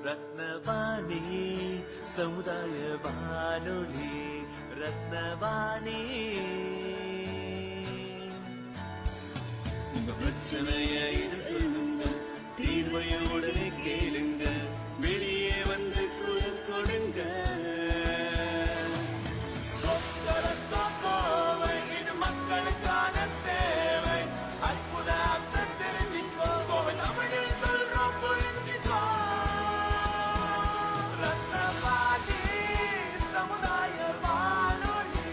ரத்னவாணி சமுதாய வானொலி. ரத்னவாணி உங்க பிரச்சனைய சொல்லுங்க, தீர்வைய உடனே கேளுங்க, வெளியே வந்து குரல் கொடுங்க. இது மக்களுக்கான சேவை. அற்புத தெரிஞ்சுக்கோ, தமிழில் சொல்றோம் புரிஞ்சுக்கோ. ரத்னவாணி சமுதாய வானொலி.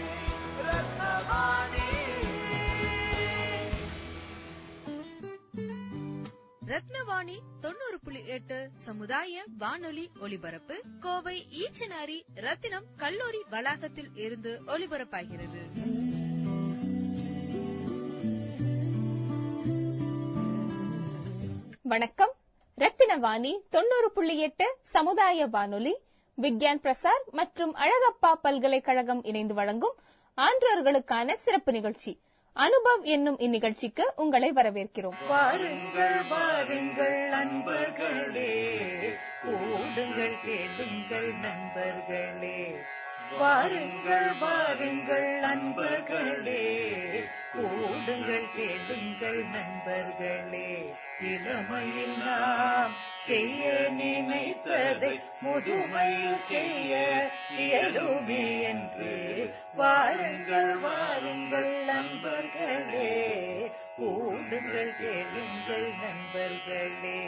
ரத்னவாணி. ரத்னவாணி 90.8 சமுதாய வானொலி ஒலிபரப்பு கோவை ஈச்சனாரி ரத்தினம் கல்லூரி வளாகத்தில் இருந்து ஒலிபரப்பாகிறது. வணக்கம். ரத்தினவாணி 90.8 சமுதாய வானொலி, விக்யான் பிரசார் மற்றும் அழகப்பா பல்கலைக்கழகம் இணைந்து வழங்கும் ஆன்றோர்களுக்கான சிறப்பு நிகழ்ச்சி அனுபவ் என்னும் இந்நிகழ்ச்சிக்கு உங்களை வரவேற்கிறோம். வாருங்கள் வாருங்கள் நண்பர்களே, கூடுங்கள் கேளுங்கள் நண்பர்களே. வாருங்கள் வாருங்கள் நண்பர்களே, கூடுங்கள் கேளுங்கள் நண்பர்களே. இளமையில் நாம் செய்ய நினைத்ததை முதுமையில் செய்ய இயலுமே என்று. வாருங்கள் வாருங்கள் நண்பர்களே, கூடுங்கள் கேளுங்கள் நண்பர்களே.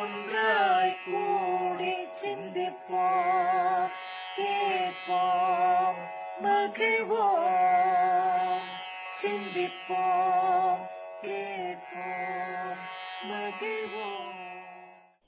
ஒன்றாய் கூடி சிந்திப்போம், கேட்போம், மகிழ்வோம். சிந்திப்போம், கேட்போம், மகிழ்வோம்.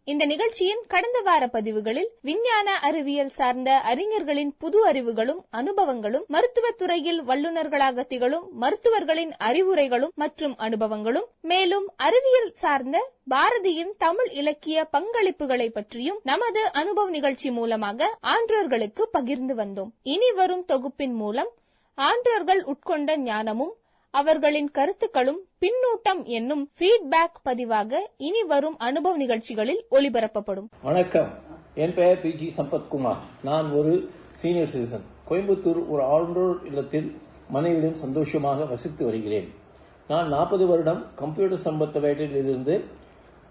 இந்த நிகழ்ச்சியின் கடந்த வார பதிவுகளில் விஞ்ஞான அறிவியல் சார்ந்த அறிஞர்களின் புது அறிவுகளும் அனுபவங்களும், மருத்துவத்துறையில் வல்லுநர்களாக திகழும் மருத்துவர்களின் அறிவுரைகளும் மற்றும் அனுபவங்களும், மேலும் அறிவியல் சார்ந்த பாரதியின் தமிழ் இலக்கிய பங்களிப்புகளை பற்றியும் நமது அனுபவ நிகழ்ச்சி மூலமாக ஆன்றோர்களுக்கு பகிர்ந்து வந்தோம். இனி வரும் தொகுப்பின் மூலம் ஆன்றோர்கள் உட்கொண்ட ஞானமும் அவர்களின் கருத்துக்களும் பின்னூட்டம் என்னும் ஃபீட்பேக் பதிவாக இனி வரும் அனுபவ நிகழ்ச்சிகளில் ஒளிபரப்பப்படும். வணக்கம், என் பெயர் பி.ஜி. சம்பத்குமார். நான் ஒரு சீனியர் சிட்டிசன். கோயம்புத்தூர் ஒரு ஆல்ரவுண்டர் இல்லத்தில் மனைவியுடன் சந்தோஷமாக வசித்து வருகிறேன். நான் 40 வருடம் கம்ப்யூட்டர் சம்பந்த வேலையிலிருந்து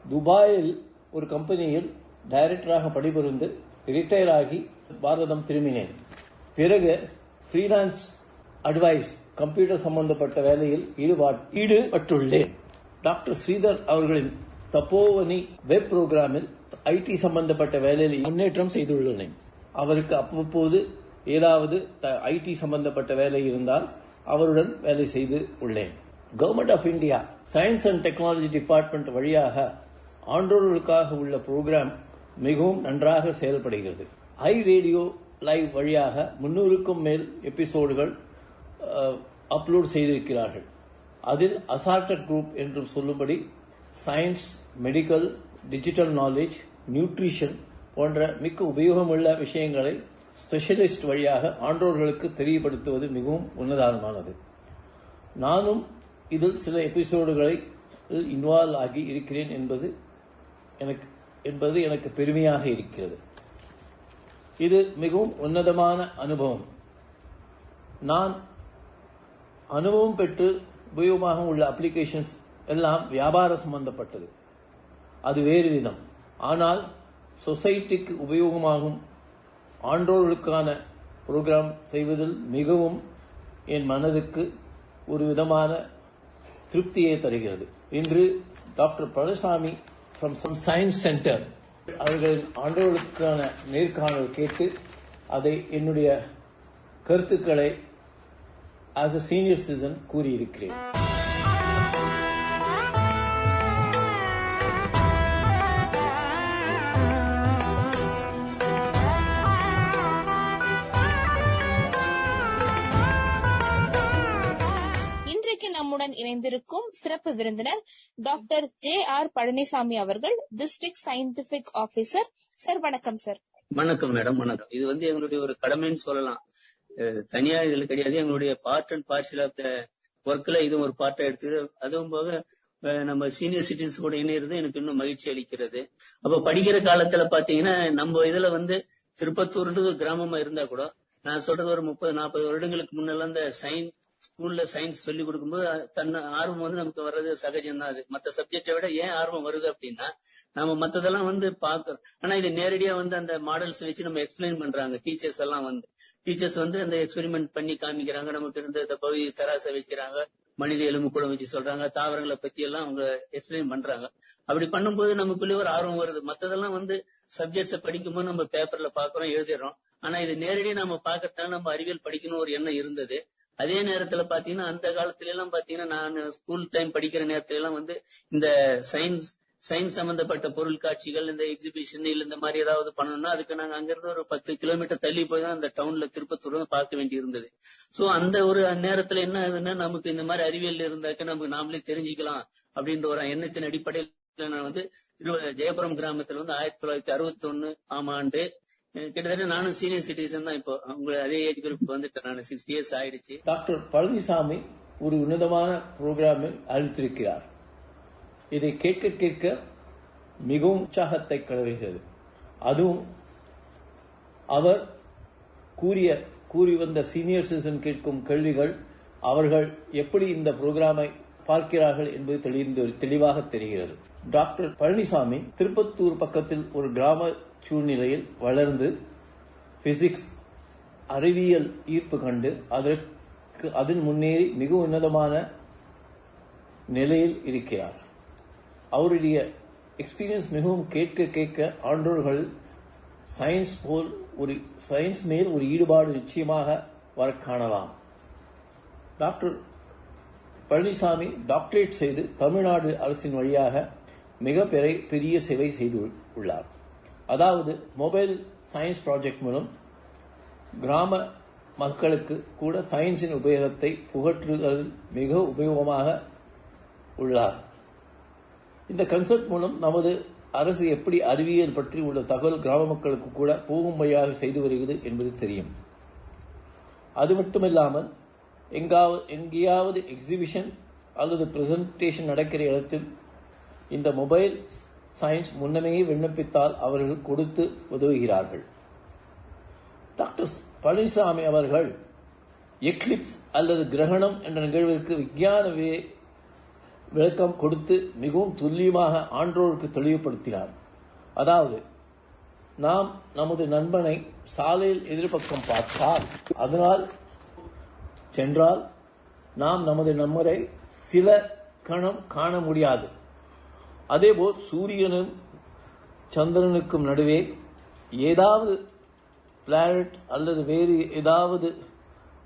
துபாயில் ஒரு கம்பெனியில் டைரக்டராக பணிபுரிந்து ரிட்டையர் ஆகி பாரதம் திரும்பினேன். பிறகு ஃப்ரீலான்ஸ் அட்வைஸ் கம்ப்யூட்டர் சம்பந்தப்பட்ட வேலையில் ஈடுபட்டுள்ளேன். டாக்டர் ஸ்ரீதர் அவர்களின் தப்போவனி வெப் புரோகிராமில் ஐடி சம்பந்தப்பட்ட வேலையில் முன்னேற்றம் செய்துள்ளேன். அவருக்கு அவ்வப்போது ஏதாவது ஐடி சம்பந்தப்பட்ட வேலை இருந்தால் அவருடன் வேலை செய்து உள்ளேன். Government of India science and technology department வழியாக ஆன்றோர்களுக்காக உள்ள புரோகிராம் மிகவும் நன்றாக செயல்படுகிறது. ஐ ரேடியோ லைவ் வழியாக 300க்கும் மேல் எபிசோடுகள் அப்லோட் செய்திருக்கிறார்கள். அதில் அசார்டட் குரூப் என்றும் சொல்லும்படி science, medical, digital knowledge, nutrition போன்ற மிக்க உபயோகமுள்ள விஷயங்களை ஸ்பெஷலிஸ்ட் வழியாக ஆன்றோர்களுக்கு தெரியப்படுத்துவது மிகவும் உன்னதமானது. நானும் இதில் சில எபிசோடுகளை இன்வால்வ் ஆகி இருக்கிறேன் என்பது எனக்கு பெருமையாக இருக்கிறது. இது மிகவும் உன்னதமான அனுபவம். நான் அனுபவம் பெற்று உபயோகமாக உள்ள அப்ளிகேஷன்ஸ் எல்லாம் வியாபார சம்பந்தப்பட்டது, அது வேறு விதம். ஆனால் சொசைட்டிக்கு உபயோகமாகும் ஆன்றோர்களுக்கான புரோகிராம் செய்வதில் மிகவும் என் மனதுக்கு ஒரு விதமான திருப்தியை தருகிறது. இன்று doctor Palaniswami from science centre அவர்களின் ஆன்றோர்களுக்கான நேர்காணல் கேட்டு அதை என்னுடைய கருத்துக்களை ஆஸ் a senior citizen கூறியிருக்கிறேன். இன்றைக்கு நம்முடன் இணைந்திருக்கும் சிறப்பு விருந்தினர் டாக்டர் ஜே.ஆர். பழனிசாமி அவர்கள், டிஸ்ட்ரிக்ட் சயின்டிபிக் ஆபீசர். சார் வணக்கம். சார் வணக்கம் மேடம். வணக்கம். இது எங்களுடைய ஒரு கடமைன்னு சொல்லலாம். தனியா இதுல கிடையாது. எங்களுடைய part and parcel of the ஒர்க்ல இதுவும் ஒரு பார்ட்டா எடுத்து, அதுவும் போக நம்ம சீனியர் சிட்டிசன்ஸ் கூட இணையிறது எனக்கு இன்னும் மகிழ்ச்சி அளிக்கிறது. அப்ப படிக்கிற காலத்துல பாத்தீங்கன்னா நம்ம இதுல வந்து திருப்பத்தூர்ன்றது கிராமமா இருந்தா கூட நான் சொல்றது ஒரு 30-40 வருடங்களுக்கு முன்னெல்லாம் இந்த ஸ்கூல்ல சயின்ஸ் சொல்லி கொடுக்கும்போது தன்னை ஆர்வம் வந்து நமக்கு வர்றது சகஜம் தான். அது மற்ற சப்ஜெக்டை விட ஏன் ஆர்வம் வருது அப்படின்னா நம்ம மத்ததெல்லாம் வந்து பாக்குறோம். ஆனா இது நேரடியா வந்து அந்த மாடல்ஸ் வச்சு நம்ம எக்ஸ்பிளைன் பண்றாங்க. டீச்சர்ஸ் வந்து அந்த எக்ஸ்பெரிமெண்ட் பண்ணி காமிக்கிறாங்க. நமக்கு இருந்த இந்த பகுதி தராசை வைக்கிறாங்க, மனித எலும்பு கூட வச்சு சொல்றாங்க, தாவரங்களை பத்தி எல்லாம் அவங்க எக்ஸ்பிளைன் பண்றாங்க. அப்படி பண்ணும்போது நமக்குள்ளே ஒரு ஆர்வம் வருது. மத்ததெல்லாம் வந்து சப்ஜெக்ட்ஸை படிக்கும்போது நம்ம பேப்பர்ல பாக்குறோம், எழுதிடுறோம். ஆனா இது நேரடியா நம்ம பாக்கறதுனால நம்ம அறிவியல் படிக்கணும் ஒரு எண்ணம் இருந்தது. அதே நேரத்துல பாத்தீங்கன்னா அந்த காலத்துல எல்லாம் பாத்தீங்கன்னா நான் ஸ்கூல் டைம் படிக்கிற நேரத்துல எல்லாம் வந்து இந்த சயின்ஸ் சம்பந்தப்பட்ட பொருள் காட்சிகள், இந்த எக்ஸிபிஷன் இல்ல இந்த மாதிரி ஏதாவது பண்ணணும்னா அதுக்கு நாங்க அங்கிருந்து ஒரு 10 கிலோமீட்டர் தள்ளி போய் தான் அந்த டவுன்ல திருப்பத்தூர் பார்க்க வேண்டி இருந்தது. சோ அந்த ஒரு நேரத்துல என்ன ஆகுதுன்னா நமக்கு இந்த மாதிரி அறிவியல் இருந்தாக்க நமக்கு நாமளே தெரிஞ்சுக்கலாம் அப்படின்ற ஒரு எண்ணத்தின் அடிப்படையில் நான் வந்து ஜெயபுரம் கிராமத்துல வந்து 1961 ஆண்டு கிட்டத்தட்ட நானும் சீனியர் சிட்டிசன் தான். இப்போ உங்க அதே ஏஜ் குரூப் வந்துட்டேன். நான் 60 இயர்ஸ் ஆயிடுச்சு. டாக்டர் பழனிசாமி ஒரு உன்னதமான புரோகிராமில் அளித்திருக்கிறார். இதை கேட்க கேட்க மிகவும் உற்சாகத்தை கலவுகிறது. அதுவும் அவர் கூறி வந்த சீனியர் சிட்டிசன் கேட்கும் கேள்விகள் அவர்கள் எப்படி இந்த புரோகிராமை பார்க்கிறார்கள் என்பது தெளிவாக தெரிகிறது. டாக்டர் பழனிசாமி திருப்பத்தூர் பக்கத்தில் ஒரு கிராம சூழ்நிலையில் வளர்ந்து பிசிக்ஸ் அறிவியல் ஈர்ப்பு கண்டு அதன் முன்னேறி மிக உன்னதமான நிலையில் இருக்கிறார். அவருடைய எக்ஸ்பீரியன்ஸ் மிகவும் கேட்க ஆண்டோர்கள் சயின்ஸ் மேல் ஒரு ஈடுபாடு நிச்சயமாக வர காணலாம். டாக்டர் பழனிசாமி டாக்டரேட் செய்து தமிழ்நாடு அரசின் வழியாக மிக பெரிய சேவை செய்து உள்ளார். அதாவது மொபைல் சயின்ஸ் ப்ராஜெக்ட் மூலம் கிராம மக்களுக்கு கூட சயின்ஸின் உபயோகத்தை புகற்றுவதில் மிக உபயோகமாக உள்ளார். இந்த கன்செப்ட் மூலம் நமது அரசு எப்படி அறிவியல் பற்றி உள்ள தகவல் கிராம மக்களுக்கு கூட போகும்படியாக செய்து வருகிறது என்பது தெரியும். அது மட்டுமில்லாமல் எங்கேயாவது எக்ஸிபிஷன் அல்லது பிரசன்டேஷன் நடக்கிற இடத்தில் இந்த மொபைல் சயின்ஸ் முன்னமே விண்ணப்பித்தால் அவர்கள் கொடுத்து உதவுகிறார்கள். டாக்டர் பழனிசாமி அவர்கள் எக்லிப்ஸ் அல்லது கிரகணம் என்ற நிகழ்விற்கு விஞ்ஞான விளக்கம் கொடுத்து மிகவும் துல்லியமாக ஆன்றோருக்கு தெளிவுபடுத்தினார். அதாவது நாம் நமது நண்பனை சாலையில் எதிர்பக்கம் பார்த்தால் அதனால் சென்றால் நாம் நமது நண்பரை சில கணம் காண முடியாது. அதேபோல் சூரியனும் சந்திரனுக்கும் நடுவே ஏதாவது பிளானட் அல்லது வேறு ஏதாவது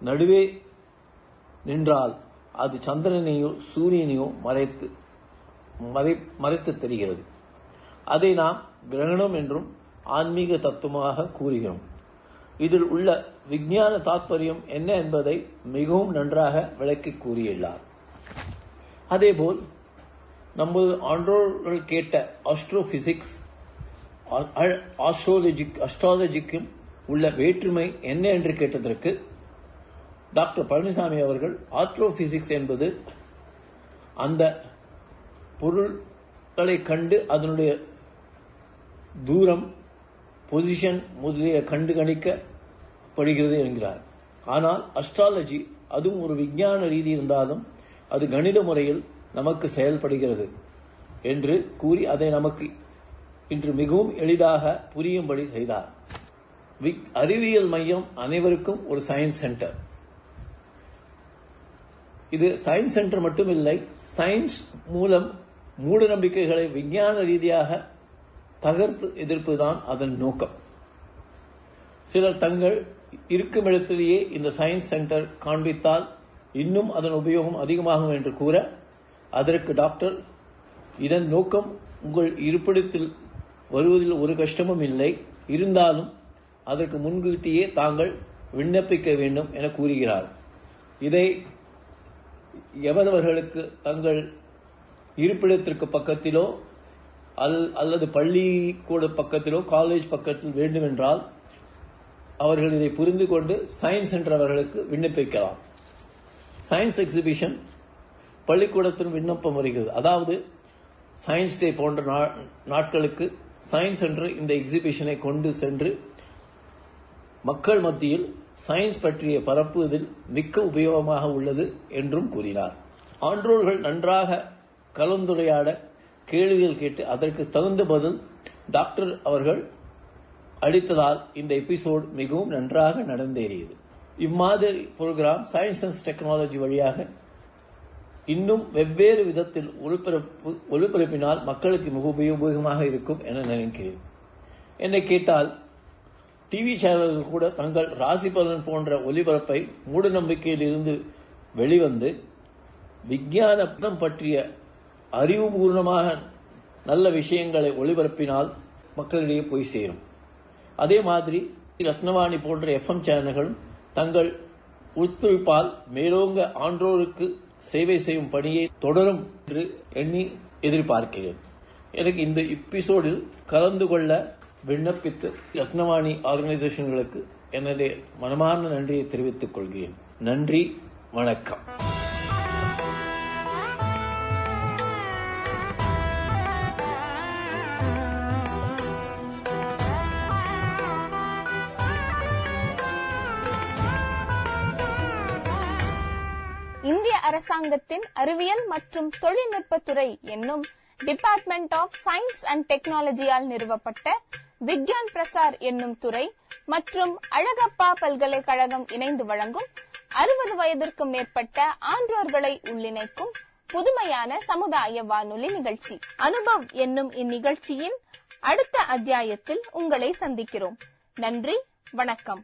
நடுவே நின்றால் அது சந்திரனையோ சூரியனையோ மறைத்து தெரிகிறது. அதை நாம் கிரகணம் என்றும் ஆன்மீக தத்துவமாக கூறுகிறோம். இதில் உள்ள விஞ்ஞான தாத்பரியம் என்ன என்பதை மிகவும் நன்றாக விளக்கி கூறியுள்ளார். அதேபோல் நமது ஆன்றோர்கள் கேட்ட ஆஸ்ட்ரோபிசிக்ஸ் அஸ்ட்ராலஜிக்கும் உள்ள வேற்றுமை என்ன என்று கேட்டதற்கு டாக்டர் பழனிசாமி அவர்கள் ஆஸ்ட்ரோபிசிக்ஸ் என்பது அந்த பொருட்களை கண்டு அதனுடைய தூரம், பொசிஷன் முதலிய கண்டுகணிக்கப்படுகிறது என்கிறார். ஆனால் அஸ்ட்ராலஜி அதுவும் ஒரு விஞ்ஞான ரீதி இருந்தாலும் அது கணித முறையில் நமக்கு செயல்படுகிறது என்று கூறி அதை நமக்கு இன்று மிகவும் எளிதாக புரியும்படி செய்தார். அறிவியல் மையம் அனைவருக்கும் ஒரு சயின்ஸ் சென்டர். இது சயின்ஸ் சென்டர் மட்டுமில்லை, சயின்ஸ் மூலம் மூட நம்பிக்கைகளை விஞ்ஞான ரீதியாக தகர்த்து எதிர்ப்புதான் அதன் நோக்கம். சிலர் தங்கள் இருக்கும் இடத்திலேயே இந்த சயின்ஸ் சென்டர் காண்பித்தால் இன்னும் அதன் உபயோகம் அதிகமாகும் என்று கூற, அதற்கு டாக்டர் இதன் நோக்கம் உங்கள் இருப்பிடத்தில் வருவதில் ஒரு கஷ்டமும் இல்லை, இருந்தாலும் அதற்கு முன்கூட்டியே தாங்கள் விண்ணப்பிக்க வேண்டும் என கூறுகிறார். இதை எவரவர்களுக்கு தங்கள் இருப்பிடத்திற்கு பக்கத்திலோ அல்லது பள்ளிக்கூட பக்கத்திலோ காலேஜ் பக்கத்தில் வேண்டுமென்றால் அவர்கள் இதை புரிந்து கொண்டு சயின்ஸ் சென்டர் அவர்களுக்கு விண்ணப்பிக்கலாம். சயின்ஸ் எக்ஸிபிஷன் பள்ளிக்கூடத்தின் விண்ணப்பம் வருகிறது. அதாவது சயின்ஸ் டே போன்ற நாட்களுக்கு சயின்ஸ் என்ற இந்த எக்ஸிபிஷனை கொண்டு சென்று மக்கள் மத்தியில் சயின்ஸ் பற்றிய பரப்புவதில் மிக்க உபயோகமாக உள்ளது என்றும் கூறினார். ஆன்றோர்கள் நன்றாக கலந்துரையாட கேள்விகள் கேட்டு அதற்கு தகுந்த பதில் டாக்டர் அவர்கள் அளித்ததால் இந்த எபிசோட் மிகவும் நன்றாக நடந்தேறியது. இம்மாதிரி புரோகிராம் சயின்ஸ் அண்ட் டெக்னாலஜி வழியாக இன்னும் வெவ்வேறு விதத்தில் ஒளிபரப்பினால் மக்களுக்கு மிக உபயோகமாக இருக்கும் என நினைக்கிறேன். என்னை கேட்டால் டிவி சேனல்கள் கூட தங்கள் ராசி பலன் போன்ற ஒலிபரப்பை மூட நம்பிக்கையில் இருந்து வெளிவந்து விஞ்ஞானம் பற்றிய அறிவுபூர்வமாக நல்ல விஷயங்களை ஒளிபரப்பினால் மக்களிடையே போய் சேரும். அதே மாதிரி ரத்னவாணி போன்ற FM சேனல்களும் தங்கள் ஒத்துழைப்பால் மேலோங்க ஆன்றோருக்கு சேவை செய்யும் பணியை தொடரும் என்று எண்ணி எதிர்பார்க்கிறேன். எனக்கு இந்த எபிசோடில் கலந்து கொள்ள விண்ணப்பித்து ரத்னவாணி ஆர்கனைசேஷன்களுக்கு என்னுடைய மனமான நன்றியை தெரிவித்துக் கொள்கிறேன். நன்றி, வணக்கம். இந்திய அரசாங்கத்தின் அறிவியல் மற்றும் தொழில்நுட்பத்துறை என்னும் டிபார்ட்மெண்ட் ஆஃப் சயின்ஸ் அண்ட் டெக்னாலஜியால் நிறுவப்பட்ட விக்யான் பிரசார் என்னும் துறை மற்றும் அழகப்பா பல்கலைக்கழகம் இணைந்து வழங்கும் 60 வயதிற்கும் மேற்பட்ட ஆன்றோர்களை உள்ளிணைக்கும் புதுமையான சமுதாய வானொலி நிகழ்ச்சி அனுபவ் என்னும் இந்நிகழ்ச்சியின் அடுத்த அத்தியாயத்தில் உங்களை சந்திக்கிறோம். நன்றி, வணக்கம்.